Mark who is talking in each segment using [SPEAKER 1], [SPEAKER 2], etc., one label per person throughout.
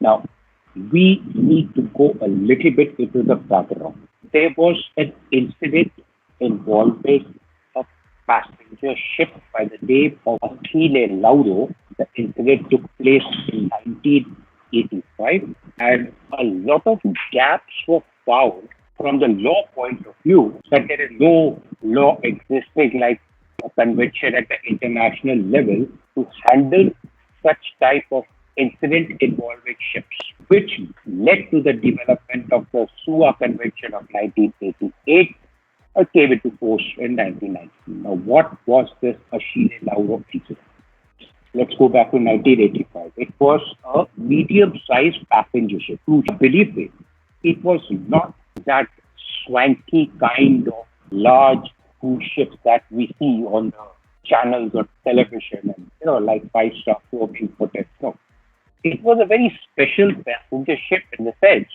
[SPEAKER 1] Now, we need to go a little bit into the background. There was an incident involving a passenger ship by the name of Achille Lauro. The incident took place in 1985, and a lot of gaps were found from the law point of view, that there is no law existing like a convention at the international level to handle such type of incident involving ships, which led to the development of the SUA Convention of 1988, came into force in 1990. Now, what was this Achille Lauro incident? Let's go back to 1985. It was a medium-sized passenger ship. Believe me, it was not that swanky kind of large cruise ships that we see on the channels or television and, like five-star floating hotels. No. It was a very special passenger ship in the sense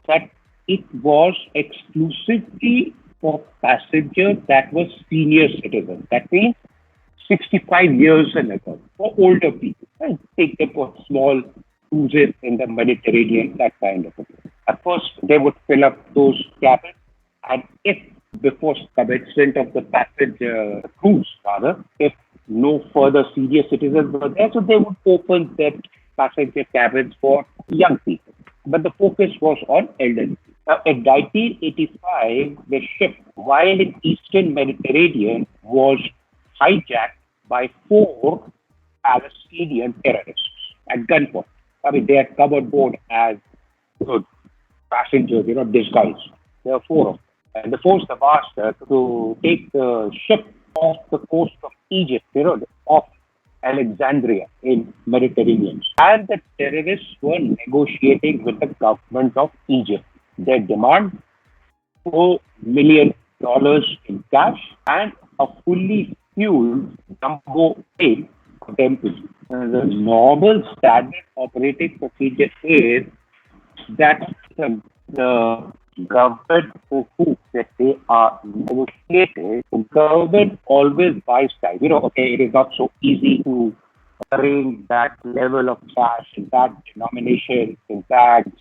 [SPEAKER 1] that it was exclusively for passengers that were senior citizens. That means 65 years and above, for older people. And take them for small cruises in the Mediterranean, that kind of a thing. At first, they would fill up those cabins, and if before commencement of the passenger cruise, if no further senior citizens were there, so they would open their passenger cabins for young people. But the focus was on elderly. Now, in 1985, the ship, while in Eastern Mediterranean, was hijacked by 4 Palestinian terrorists at gunpoint. I mean, they had come on board as good passengers, disguised. There were 4 of them. And they forced the master to take the ship off the coast of Egypt, off Alexandria in Mediterranean. And the terrorists were negotiating with the government of Egypt. Their demand, $4 million in cash and a fully fueled jumbo plane for them to use. The normal standard operating procedure is that the government who that they are negotiating, the government always buys time. It is not so easy to arrange that level of cash in that denomination in bags.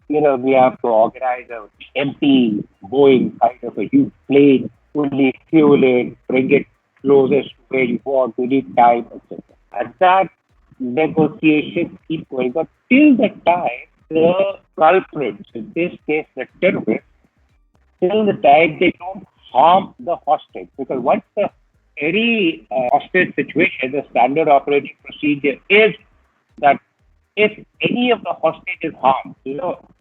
[SPEAKER 1] We have to organize an empty Boeing kind of a huge plane, fully fuel it, bring it closest to where you want, we need time, etc. And that negotiations keep going on till the time the culprits, in this case the terrorists, till the time they don't harm the hostage. Because once any hostage situation, the standard operating procedure is that if any of the hostage is harmed,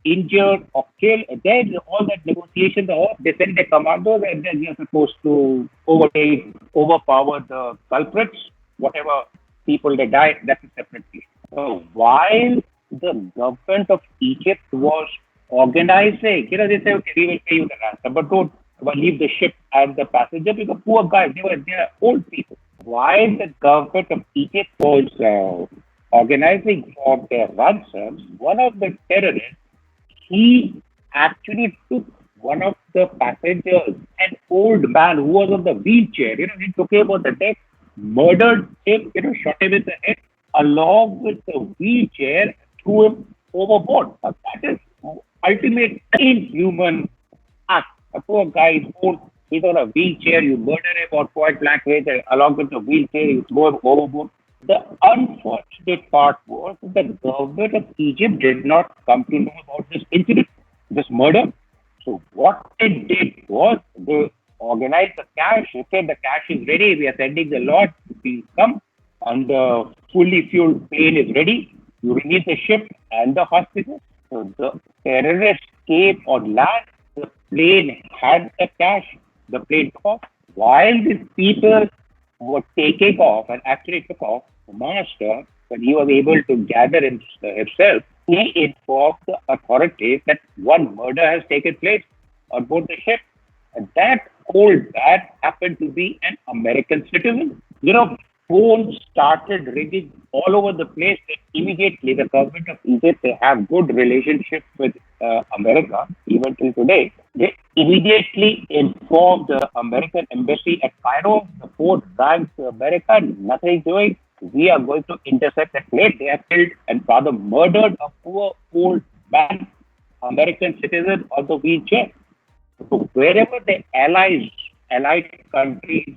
[SPEAKER 1] injured or killed, then all that negotiations are off. They send the commandos and then you're supposed to overpower the culprits, whatever people they die, that's a separate case. So while the government of Egypt was organizing, they say, okay, we will pay you the ransom, but don't leave the ship and the passenger, because poor guys, they are old people. While the government of Egypt was organizing for their ransoms, one of the terrorists, he actually took one of the passengers, an old man who was on the wheelchair, he took him on the deck, murdered him, shot him in the head, along with the wheelchair, threw him overboard. Now, that is ultimate inhuman act. A poor guy is old, he's on a wheelchair, you murder him on point blank range, along with the wheelchair, you throw him overboard. The unfortunate part was that the government of Egypt did not come to know about this incident, this murder. So what they did was they organized the cash. They said the cash is ready. We are sending the lot. Please come. And the fully fueled plane is ready. You release the ship and the hostages. So the terrorists came on land. The plane had the cash. The plane took off. While these people were taking off and actually took off, the master, when he was able to gather himself, he informed the authorities that one murder has taken place on board the ship. And that old man happened to be an American citizen. Phones started ringing all over the place. Immediately, the government of Egypt, they have good relationship with America, even till today. They immediately informed the American embassy at Cairo. The phone rang to America, nothing doing. we are going to intercept that plane. They have killed and rather murdered a poor old man, American citizen on the wheelchair. So wherever the allied countries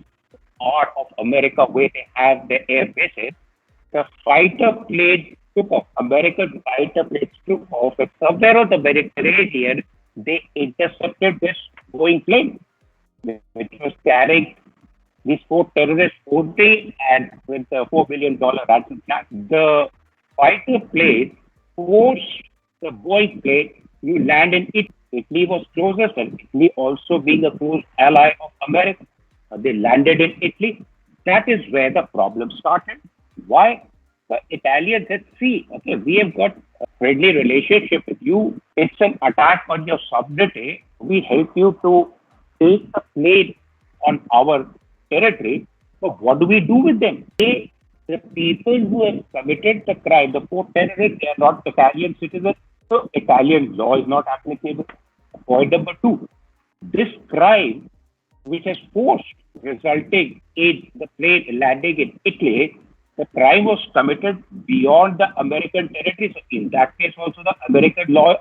[SPEAKER 1] are of America, where they have their air bases, the fighter plane took off. American fighter planes took off, and somewhere on the Mediterranean, they intercepted this Boeing plane, which was carrying these four terrorists only and with a $4 billion ransom plan. The fighter plane forced the Boeing plane to land in Italy. Italy was closest, and Italy also being a close ally of America. They landed in Italy. That is where the problem started. Why? The Italians said, see, okay, we have got a friendly relationship with you. It's an attack on your sovereignty. We help you to take the plane on our territory. But what do we do with them? The people who have committed the crime, the four terrorists, they are not Italian citizens. So Italian law is not applicable. Point number two, this crime, which has forced, resulting in the plane landing in Italy, the crime was committed beyond the American territory. So in that case, also the American law,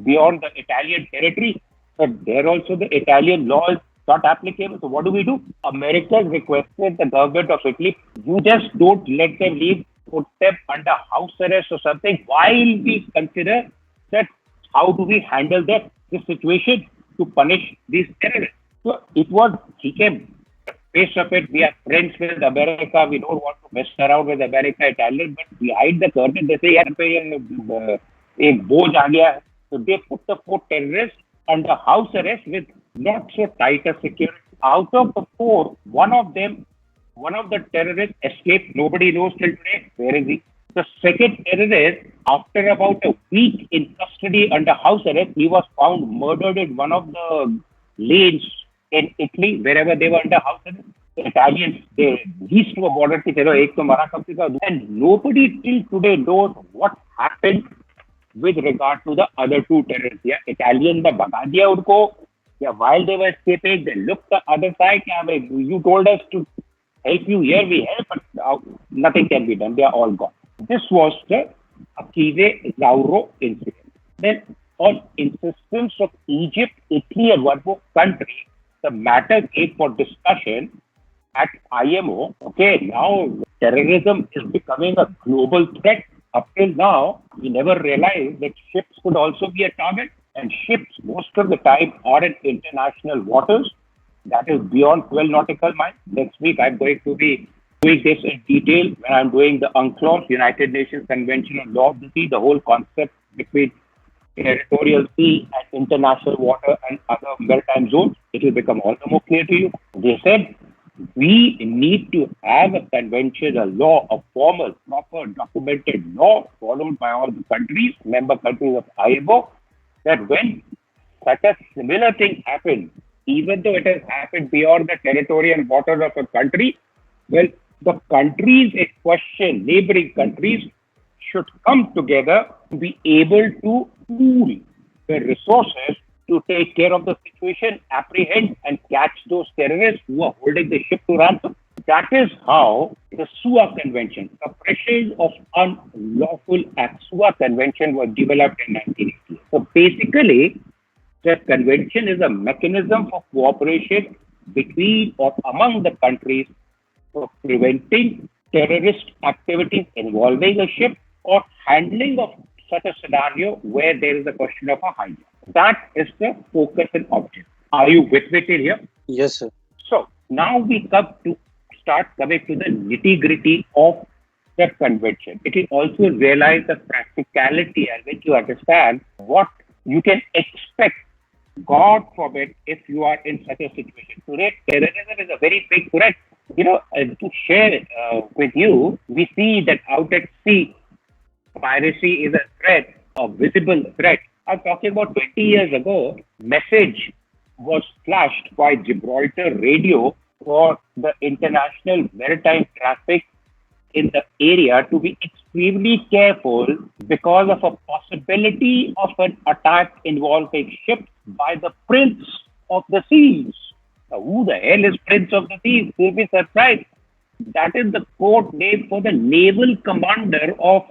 [SPEAKER 1] beyond the Italian territory, but there also the Italian law is not applicable. So what do? America requested the government of Italy, you just don't let them leave, put them under house arrest or something, while we consider that how do we handle this situation to punish these terrorists. So it was, he came face of it, we are friends with America, we don't want to mess around with America, Italian, but behind the curtain, they say, so they put the four terrorists under house arrest with not so tight a security. Out of the four, one of the terrorists escaped. Nobody knows till today where is he. The second terrorist, after about a week in custody under house arrest, he was found murdered in one of the lanes in Italy, wherever they were under house arrest. The Italians, they reached to a border, and nobody till today knows what happened with regard to the other two terrorists. Yeah, Italians, the Bagadia Urko, yeah, while they were escaping, they looked the other side. Yeah, you told us to help you here, we help, but nothing can be done. They are all gone. This was the Achille Lauro incident. Then, on insistence of Egypt, Italy, and one more country, the matter came for discussion at IMO. Okay, now terrorism is becoming a global threat. Up till now, we never realized that ships could also be a target, and ships most of the time are in international waters. That is beyond 12 nautical miles. Next week, I'm going to be doing this in detail when I'm doing the UNCLOS, United Nations Convention on Law of the Sea, the whole concept between territorial sea and international water and other maritime zones. It will become all the more clear to you. They said, we need to have a convention, a law, a formal, proper, documented law followed by all the countries, member countries of IMO, that when such a similar thing happens, even though it has happened beyond the territorial waters of a country, well, the countries in question, neighboring countries, should come together to be able to pool their resources to take care of the situation, apprehend and catch those terrorists who are holding the ship to ransom. That is how the SUA Convention, Suppression of Unlawful Acts, SUA Convention, was developed in 1980. So basically, the convention is a mechanism for cooperation between or among the countries for preventing terrorist activities involving a ship or handling of such a scenario where there is a question of a hijack. That is the focus and object. Are you with me till here?
[SPEAKER 2] Yes, sir.
[SPEAKER 1] So now we start coming to the nitty-gritty of the convention. It will also realize the practicality and make you understand what you can expect, God forbid, if you are in such a situation. Today, terrorism is a very big threat. To share with you, we see that out at sea, piracy is a threat, a visible threat. I'm talking about 20 years ago, message was flashed by Gibraltar radio for the international maritime traffic in the area to be extremely careful because of a possibility of an attack involving ships by the Prince of the Seas. Now, who the hell is Prince of the Seas? You'll be surprised. That is the code name for the naval commander of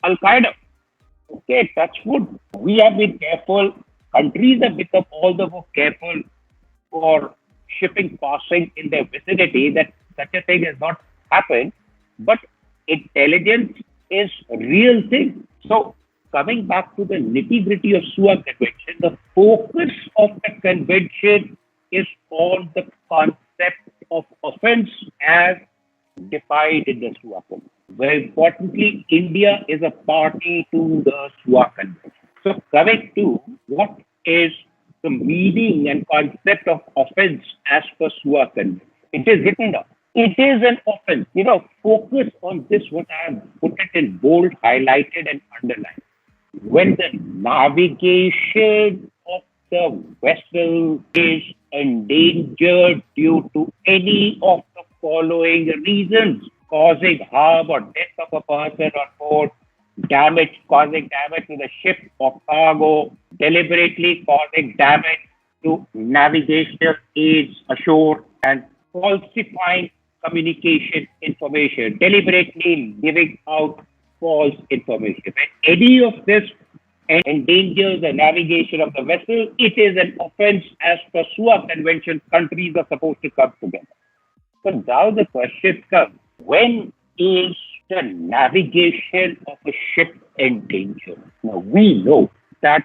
[SPEAKER 1] Al Qaeda. Okay, touch wood. We have been careful. Countries have become all the more careful for shipping passing in their vicinity that such a thing has not happened. But intelligence is a real thing. So coming back to the nitty gritty of SUA Convention, the focus of the convention is on the concept of offense as defined in the SUA Convention. Very importantly, India is a party to the SUA Convention. So coming to what is the meaning and concept of offense as per SUA Convention. It is written down. It is an offense. Focus on this, what I have put it in bold, highlighted, and underlined. When the navigation of the vessel is endangered due to any of the following reasons, causing harm or death of a person on board, causing damage to the ship or cargo, deliberately causing damage to navigational aids ashore, and falsifying communication information, deliberately giving out false information. When any of this endangers the navigation of the vessel, it is an offense as per SUA Convention. Countries are supposed to come together. So now the question comes, when is the navigation of a ship endangered? Now we know that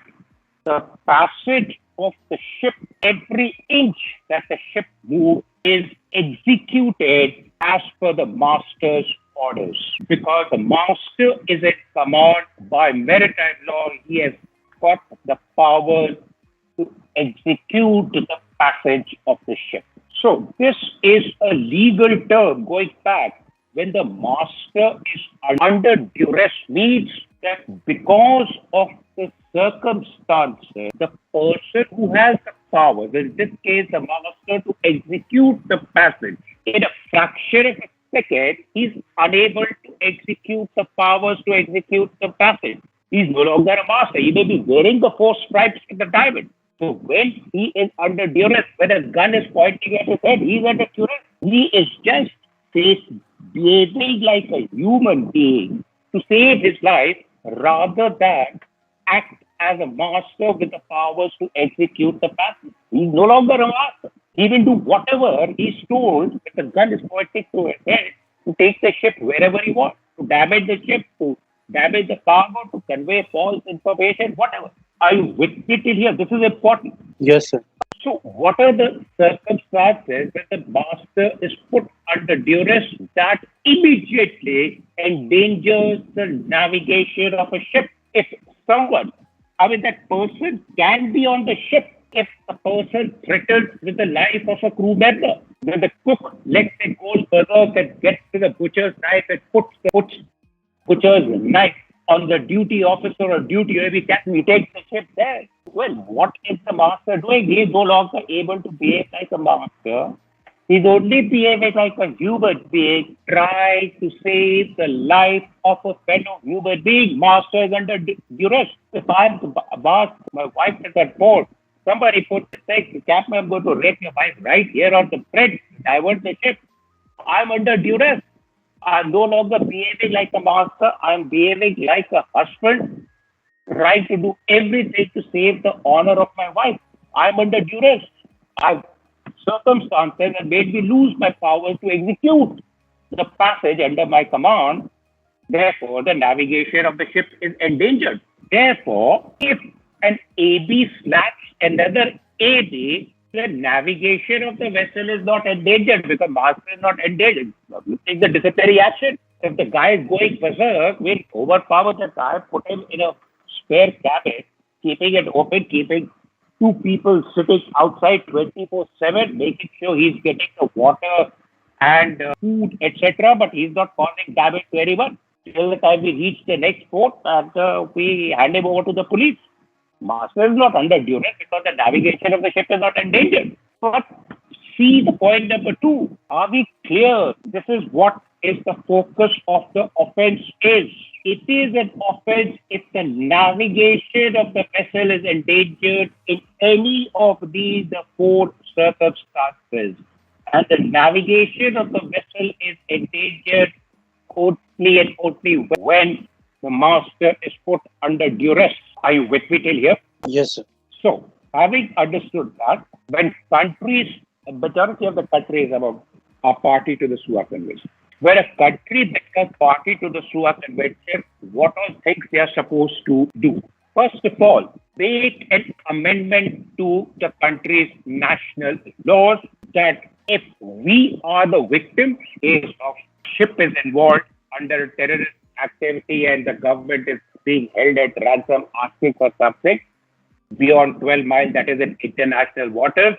[SPEAKER 1] the passage of the ship, every inch that the ship moves, is executed as per the master's orders. Because the master is in command by maritime law, he has got the power to execute the passage of the ship. So this is a legal term going back. When the master is under duress, means that because of the circumstances, the person who has the power, in this case the master, to execute the passage, in a fraction of a second, he's unable to execute the powers to execute the passage. He's no longer a master. He may be wearing the 4 stripes in the diamond. So when he is under duress, when a gun is pointing at his head, he's under duress. He is just behaving like a human being to save his life rather than act as a master with the powers to execute the passage. He's no longer a master. He will do whatever he's told if the gun is pointing to his head, to take the ship wherever he wants, to damage the ship, to damage the cargo, to convey false information, whatever. Are you with me till here? This is important.
[SPEAKER 2] Yes, sir.
[SPEAKER 1] So what are the circumstances when the master is put under duress that immediately endangers the navigation of a ship? If someone, that person can be on the ship if the person threatens with the life of a crew member. When the cook lets it go berserk and gets to the butcher's knife and puts the butcher's knife on the duty officer or duty, he takes the ship there. Well, what is the master doing? He is no longer able to behave like a master. He's only behaving like a human being, trying to save the life of a fellow human being. Master is under duress. If I'm the boss, my wife is at port, somebody puts the thing, Captain, I'm going to rape your wife right here on the bridge, divert the ship. I'm under duress. I'm no longer behaving like a master. I'm behaving like a husband, trying to do everything to save the honor of my wife. I'm under duress. Circumstances have made me lose my power to execute the passage under my command. Therefore, the navigation of the ship is endangered. Therefore, if an AB slaps another AB, the navigation of the vessel is not endangered because master is not endangered. You take the disciplinary action. If the guy is going berserk, we'll overpower the guy, put him in a spare cabin, keeping it open, keeping 2 people sitting outside 24/7, making sure he's getting the water and food, etc. But he's not causing damage to anyone. Till the time we reach the next port and we hand him over to the police. Master is not under duress because the navigation of the ship is not endangered. But see the point number 2. Are we clear? This is what is the focus of the offense is. It is an offense if the navigation of the vessel is endangered in any of these 4 circumstances. and the navigation of the vessel is endangered only and only when the master is put under duress. Are you with me till here?
[SPEAKER 2] Yes, sir.
[SPEAKER 1] So, having understood that, when countries, the majority of the countries are party to the SUA Convention. When a country becomes party to the SUA Convention, what all things they are supposed to do? First of all, make an amendment to the country's national laws that if we are the victims, case of ship is involved under terrorist activity and the government is being held at ransom asking for something beyond 12 miles, that is in international waters,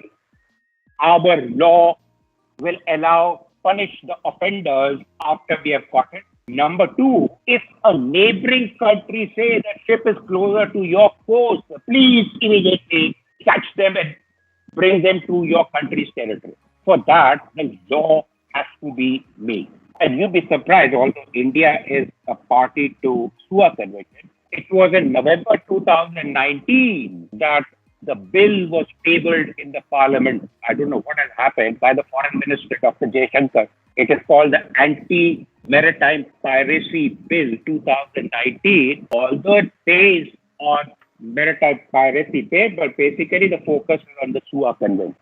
[SPEAKER 1] our law will punish the offenders after we have caught it. Number two, if a neighboring country says the ship is closer to your coast, please immediately catch them and bring them to your country's territory. For that, the law has to be made. And you'll be surprised, although India is a party to SUA Convention, it was in November 2019 that the bill was tabled in the parliament. I don't know what has happened by the foreign minister, Dr. Jaishankar. It is called the Anti-Maritime Piracy Bill 2019. Although it says on maritime piracy, but basically the focus is on the SUA Convention.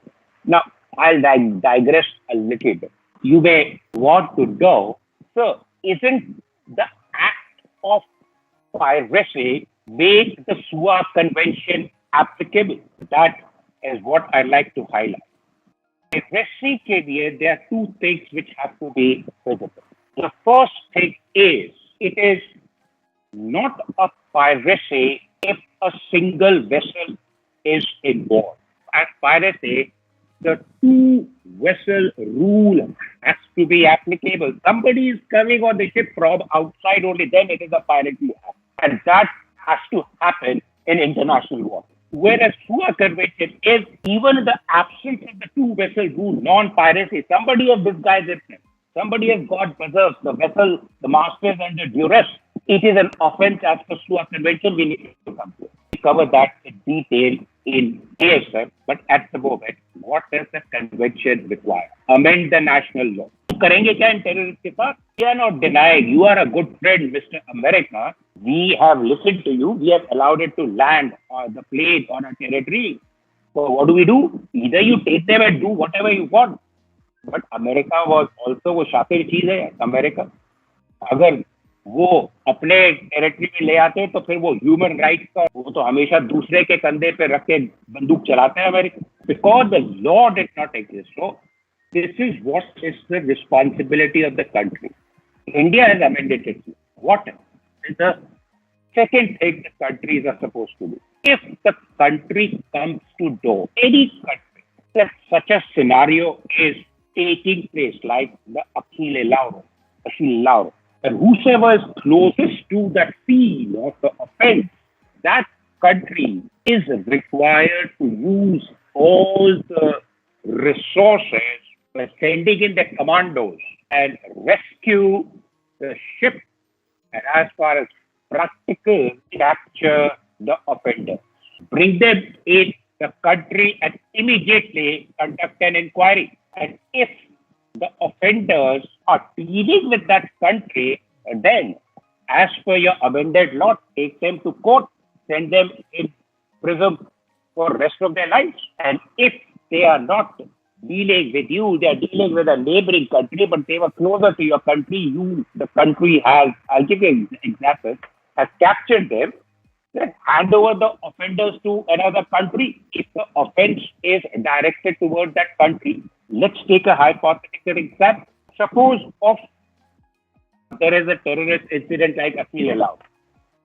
[SPEAKER 1] Now, I'll digress a little bit. You may want to know, so isn't the act of piracy make the SUA Convention applicable? That is what I like to highlight. Piracy के लिए there are two things which have to be visible. The first thing is, it is not a piracy if a single vessel is involved. As piracy, the two vessel rule has to be applicable. Somebody is coming on the ship from outside only, then it is a piracy act. And that has to happen in international water. Whereas SUA Convention is, even in the absence of the two vessel rule, non-piracy, somebody has disguised itself. Somebody has got preserved. The vessel, the master is under duress. It is an offence as per SUA Convention. We need to come to it. We cover that in detail in ASF, but at the moment, what does the convention require? Amend the national law. करेंगे क्या इन terrorists के साथ? We are not denying. You are a good friend, Mr. America. We have listened to you. We have allowed it to land the plane on our territory. So what do? Either you take them and do whatever you want. But America was also वो शातिर चीज है. America. अगर वो अपने territory में ले आते तो फिर वो ह्यूमन राइट्स का वो तो हमेशा दूसरे के कंधे पे रख के बंदूक चलाते हैं America. Because the law did not exist. So this is what is the responsibility of the country. India has amended it. What is the second thing the countries are supposed to do? If the country comes to know, any country, that such a scenario is taking place, like the Achille Lauro, and whosoever is closest to that scene of the offense, that country is required to use all the resources by sending in the commandos and rescue the ship, and as far as practical, capture the offenders. Bring them in the country and immediately conduct an inquiry. And if the offenders are dealing with that country, then as per your amended law, take them to court, send them in prison for the rest of their lives. And if they are not dealing with you, they are dealing with a neighboring country, but they were closer to your country, the country has, I'll give you an example, has captured them, then hand over the offenders to another country. If the offense is directed towards that country, let's take a hypothetical example. Suppose there is a terrorist incident like Achille Lauro,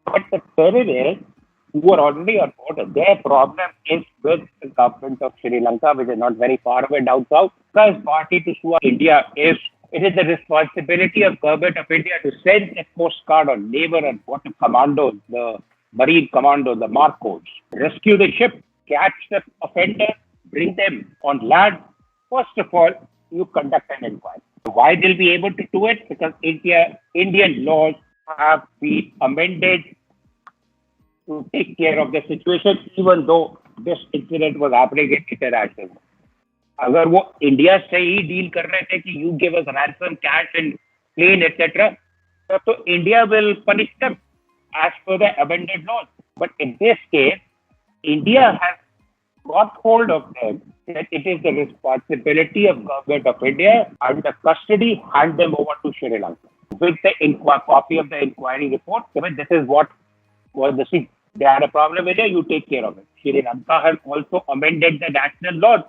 [SPEAKER 1] but the terrorists who are already on board, their problem is with the government of Sri Lanka, which is not very far away down south. Because party to SUA India it is the responsibility of government of India to send a Coast Guard or naval and water commandos, the marine commandos, the Marcos, rescue the ship, catch the offender, bring them on land. First of all, you conduct an inquiry. Why they'll be able to do it? Because Indian laws have been amended to take care of the situation, even though this incident was happening in international. अगर वो India से ही deal कर रहे थे कि you give us ransom cash and plane etcetera, तो India will punish them as per the amended laws. But in this case, India has got hold of them that it is the responsibility of government of India under custody, hand them over to Sri Lanka with the copy of the inquiry report. This is what was the thing. They had a problem with it, you take care of it. Sri Lanka has also amended the national laws.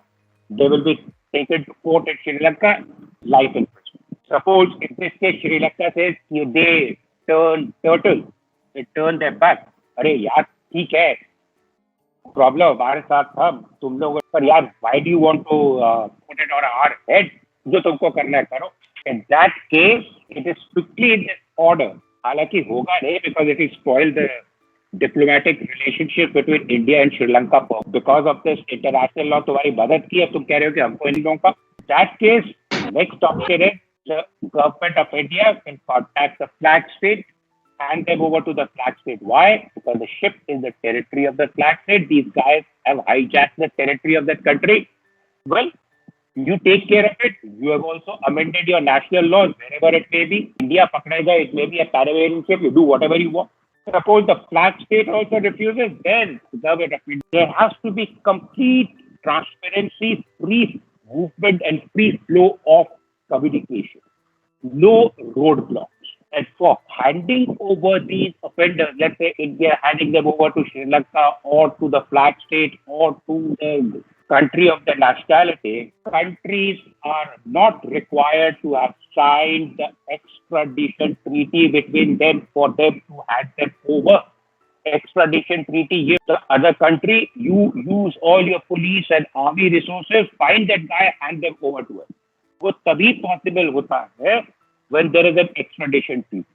[SPEAKER 1] They will be taken to court in Sri Lanka, life imprisonment. Suppose in this case Sri Lanka says they turn turtle, they turn their back. अरे यार ठीक है, problem हमारे साथ था, तुम लोग पर यार why do you want to put it on our head? जो तुमको करना है करो. In that case, it is strictly in this order. हालांकि होगा नहीं because it will spoil the diplomatic relationship between India and Sri Lanka because of this international law. तुम्हारी मदद की है, तुम कह रहे हो कि हमको इन लोगों का. That case, next option is the government of India can contact the flag state, hand them over to the flag state. Why? Because the ship is the territory of the flag state. These guys have hijacked the territory of that country. Well, you take care of it. You have also amended your national laws wherever it may be. India pakdega, it may be a Caribbean ship. You do whatever you want. Suppose the flag state also refuses, then the government of India. There has to be complete transparency, free movement and free flow of communication. No roadblocks. And for handing over these offenders, let's say India handing them over to Sri Lanka or to the flag state or to the country of the nationality, countries are not required to have signed the extradition treaty between them for them to hand them over. Extradition treaty, the other country, you use all your police and army resources, find that guy, hand them over to us. वो तभी possible होता है when there is an extradition treaty.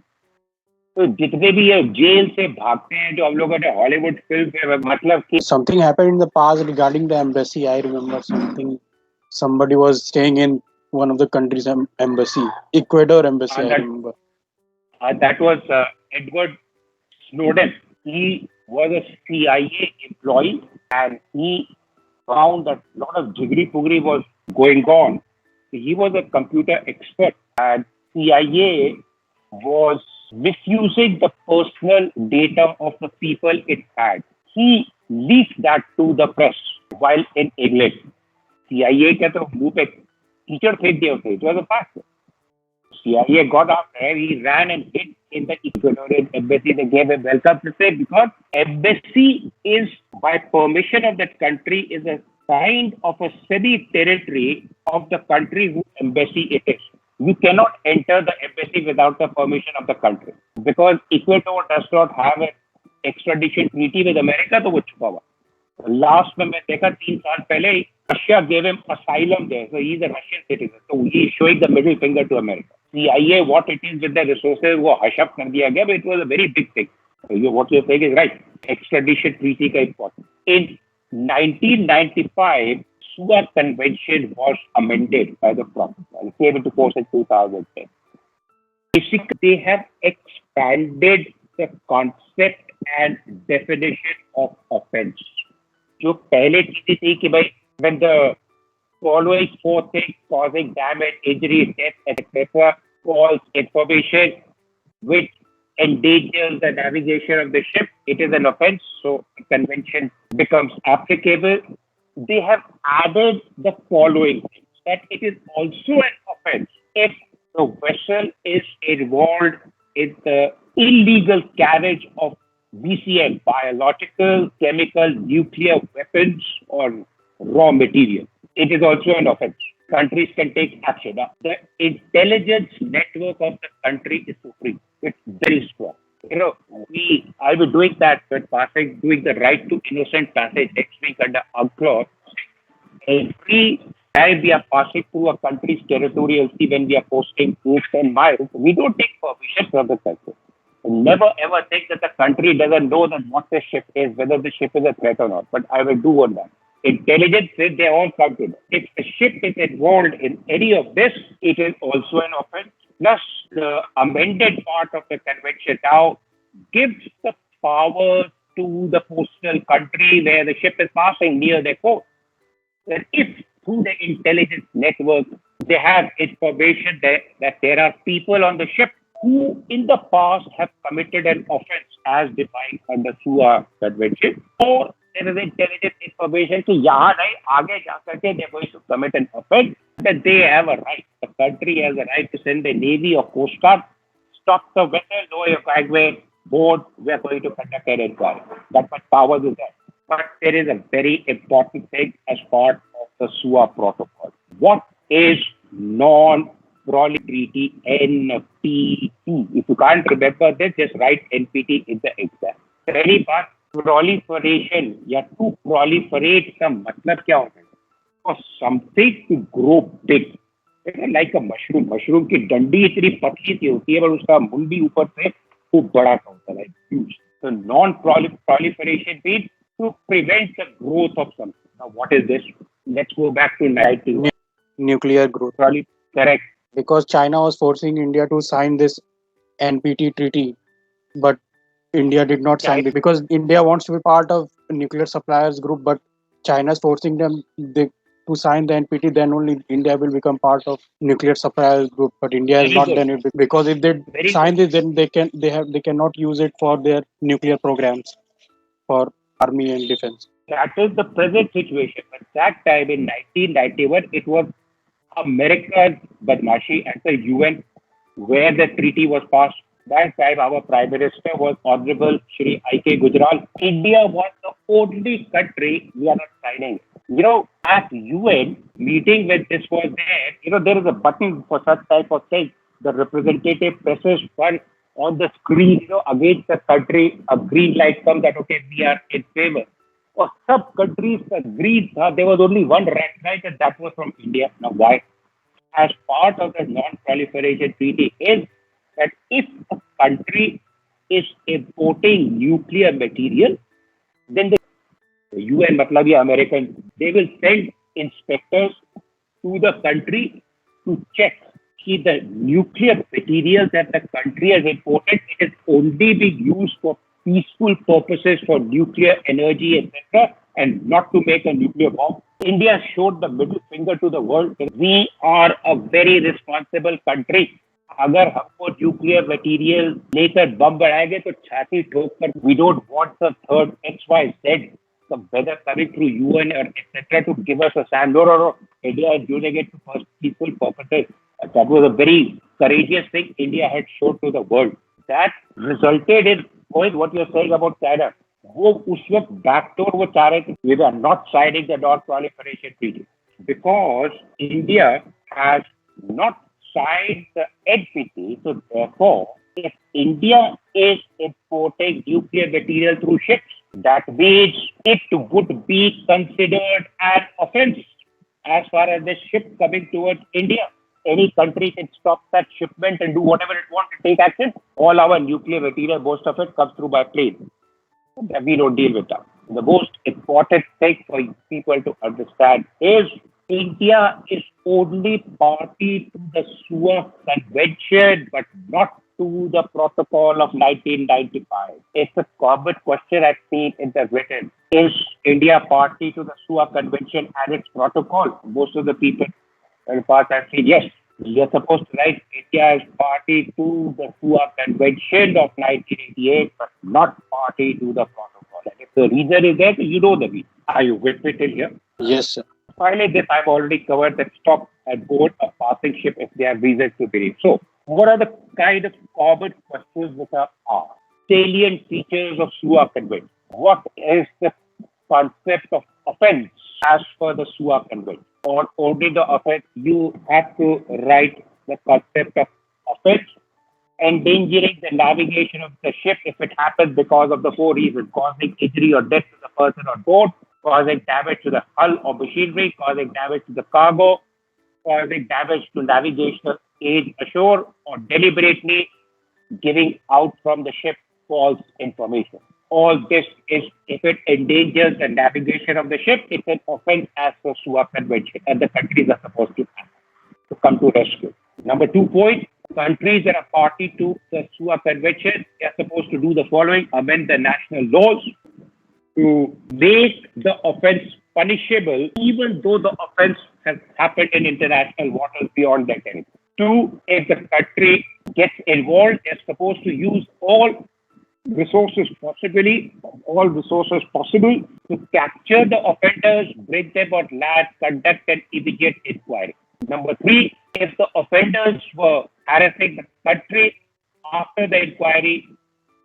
[SPEAKER 1] तो जितने भी ये jail से भागते हैं जो हम लोगों ने हॉलीवुड फिल्म में मतलब कि
[SPEAKER 2] something happened in the past regarding the embassy. I remember somebody was staying in one of the countries' embassy, Ecuador embassy. I remember
[SPEAKER 1] that was Edward Snowden. He was a CIA employee and he found that a lot of jiggery-poogly was going on. He was a computer expert and CIA was misusing the personal data of the people it had. He leaked that to the press while in England. CIA के तो मुंह पे कीचड़ फेंक दिए थे. It was a fact. CIA got out there. He ran and hid in the Ecuadorian embassy. They gave him welcome to say because embassy is by permission of that country is a kind of a semi-territory of the country whose embassy it is. You cannot enter the embassy without the permission of the country because Ecuador does not have an extradition treaty with America. तो वो छुपा हुआ. Last में मैं देखा 3 साल पहले Russia gave him asylum there, so he's a Russian citizen. So he is showing the middle finger to America. CIA, what it is with the resources, वो hush up कर दिया गया, but it was a very big thing. So what you're saying is right. Extradition treaty का important. In 1995, SUA Convention was amended by the Protocol. It came into force in 2010. Basically, they have expanded the concept and definition of offense. जो पहले चीज़ थी कि भाई when the following 4 things causing damage, injury, death, etc. false information which endangers the navigation of the ship, it is an offense. So the convention becomes applicable. They have added the following things, that it is also an offense if the vessel is involved in the illegal carriage of BCN, biological, chemical, nuclear weapons or raw material. It is also an offense. Countries can take action. The intelligence network of the country is supreme. It's very strong. I'll be doing that with passing, doing the right to innocent passage next week under UNCLOS. Every time we are passing through a country's territorial sea, when we are posting troops and miles, we don't take permission from the country. Never ever think that the country doesn't know that what the ship is, whether the ship is a threat or not. But I will do on that. Intelligence says they all come to know. If the ship is involved in any of this, it is also an offense. Plus, the amended part of the convention now gives the power to the postal country where the ship is passing near their port. That if through the intelligence network, they have information that there are people on the ship who in the past have committed an offense as defined under SUA Convention, or there is intelligence information कि यहाँ नहीं आगे जा करके they're going to commit an offense, that they have a right. The country has a right to send the Navy or Coast Guard, stop the vessel, lower your flagway, board, we are going to conduct an inquiry. That much power is there. But there is a very important thing as part of the SUA protocol. What is non-proliferation NPT? If you can't remember this, just write NPT in the exam. पहली बात, proliferation या to proliferate का मतलब क्या होता है? For something to grow big, like a mushroom. Mushroom की डंडी इतनी पतली सी होती है, पर उसका मुंडी ऊपर से खूब बड़ा सा होता है, huge. So non-proliferation means to prevent the growth of something. Now, what is this? Let's go back to 19.
[SPEAKER 2] Nuclear growth.
[SPEAKER 1] Correct.
[SPEAKER 2] Because China was forcing India to sign this NPT treaty, but India did not sign it because India wants to be part of nuclear suppliers group, but China is forcing them to sign the NPT. Then only India will become part of nuclear suppliers group. But India has not done it because if they sign this, then they cannot use it for their nuclear programs for army and defense.
[SPEAKER 1] That is the present situation. But that time in 1991, it was America's badmashi at the UN where the treaty was passed. That time our Prime Minister was Honorable Shri I.K. Gujral. India was the only country we are not signing. At UN meeting when this was there, there is a button for such type of thing. The representative presses one on the screen, against the country, a green light comes that, okay, we are in favor. For some countries, the green, there was only one red light and that was from India. Now, why? As part of the non-proliferation treaty is that if a country is importing nuclear material, then the UN, American, they will send inspectors to the country to check that the nuclear materials that the country has imported is only being used for peaceful purposes for nuclear energy, etc., and not to make a nuclear bomb. India showed the middle finger to the world. We are a very responsible country. अगर हमको nuclear material लेकर बम बनाएंगे तो छाती ठोक कर we don't want the third XYZ, the whether coming through UN or etc. to give us a sign. No. India is using it for peaceful purposes. That was a very courageous thing India had shown to the world. That resulted in what you're saying about China. वो उस वक्त backdoor वो चाह रहे थे. We were not signing the non-proliferation treaty because India has not signed the NPT. So therefore, if India is importing nuclear material through ships, that means it would be considered an offense as far as the ship coming towards India. Any country can stop that shipment and do whatever it wants to take action. All our nuclear material, most of it comes through by plane. We don't deal with that. The most important thing for people to understand is India is only party to the SUA Convention, but not to the Protocol of 1995. It's a common question I've seen in the written. Is India party to the SUA Convention and its protocol? Most of the people in the past have said yes. You're supposed to write India is party to the SUA Convention of 1988, but not party to the protocol. And if the reason is there, you know the reason. Are you with me till here?
[SPEAKER 2] Yes, sir.
[SPEAKER 1] Finally, this I've already covered, that stop and board a passing ship if they have reasons to believe. So, what are the kind of common questions which are asked? Salient features of SUA Convention. What is the concept of offense as per the SUA Convention? Or only the offense, you have to write the concept of offense. Endangering the navigation of the ship if it happens because of the four reasons: causing injury or death to the person on board, causing damage to the hull or machinery, causing damage to the cargo, causing damage to navigational aids ashore, or deliberately giving out from the ship false information. All this is, if it endangers the navigation of the ship, it's an offense as per SUA Convention, and the countries are supposed to come to rescue. Number 2 point, countries that are party to the SUA Convention are supposed to do the following: amend the national laws to make the offense punishable, even though the offense has happened in international waters beyond their territory. Two, if the country gets involved, they're supposed to use all resources possible to capture the offenders, bring them on land, conduct an immediate inquiry. Number three, if the offenders were harassing the country after the inquiry,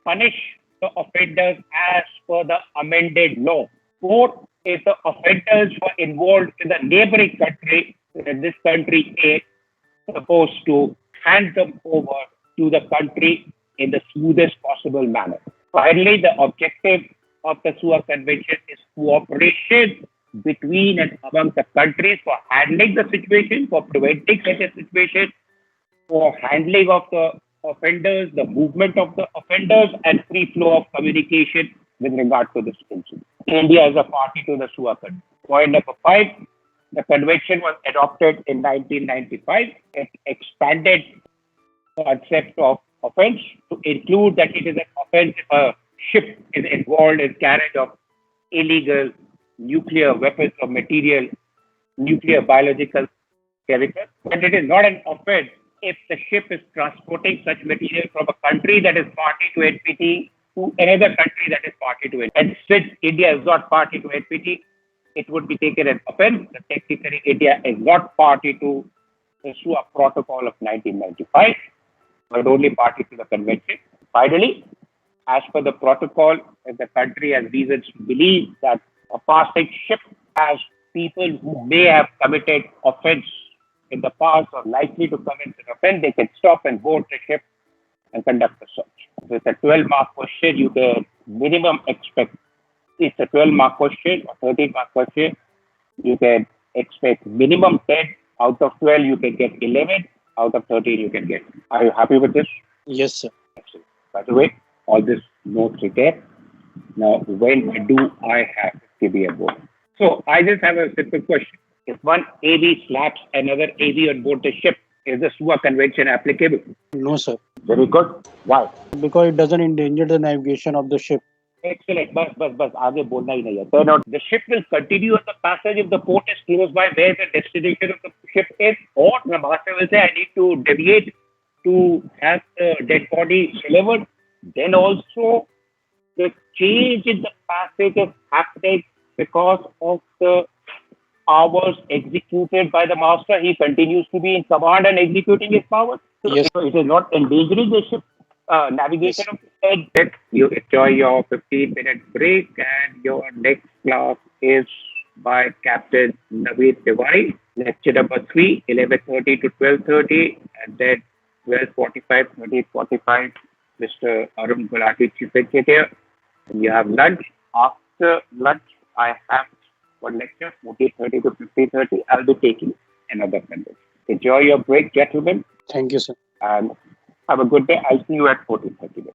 [SPEAKER 1] punish the offenders as per the amended law. Four, if the offenders were involved in the neighboring country, then this country is supposed to hand them over to the country in the smoothest possible manner. Finally, the objective of the SUA Convention is cooperation between and among the countries for handling the situation, for preventing such a situation, for handling of the offenders, the movement of the offenders, and free flow of communication with regard to this incident. India is a party to the SUA Convention. Point number 5, the convention was adopted in 1995. It expanded the concept of offense to include that it is an offense if a ship is involved in carriage of illegal nuclear weapons or material, nuclear, biological, chemical. But it is not an offense if the ship is transporting such material from a country that is party to NPT to another country that is party to it. And since India is not party to NPT, it would be taken as offense. Technically, India is not party to the SUA Protocol of 1995, but only party to the convention. Finally, as per the protocol, if the country has reasons to believe that a passing ship has people who may have committed offense in the past or likely to commit an offense, they can stop and board the ship and conduct a search. So it's a 12-mark question. You can minimum expect, it's a 12-mark question or 13-mark question. You can expect minimum 10. Out of 12, you can get 11. Out of 13, you can get. Are you happy with this?
[SPEAKER 2] Yes, sir.
[SPEAKER 1] Excellent. By the way, all this notes are there. Now, when do I have to give you a board? So I just have a simple question. If one AV slaps another AV on board the ship, is the SUA Convention applicable?
[SPEAKER 2] No, sir.
[SPEAKER 1] Very good. Why?
[SPEAKER 2] Because it doesn't endanger the navigation of the ship.
[SPEAKER 1] Excellent. Bas. आगे बोलना ही नहीं है. Turn out the ship will continue on the passage if the port is close by where the destination of the ship is, or the master will say, I need to deviate to have the dead body delivered. Then also the change in the passage is happening because of the hours executed by the master. He continues to be in command and executing his powers. So
[SPEAKER 2] Yes.
[SPEAKER 1] it is not endangering the ship navigation of the head. Let you enjoy your 15-minute break, and your next class is by Captain Naveed Tiwari. Lecture number 3, 11:30 to 12:30, and then 12:45, 13:45, Mr. Arun Gulati, Chief Executive. And you have lunch. After lunch, I have one lecture, 14:30 to 15:30. I'll be taking another conference. Enjoy your break, gentlemen,
[SPEAKER 2] Thank you, sir.
[SPEAKER 1] and have a good day. I'll see you at 14:30.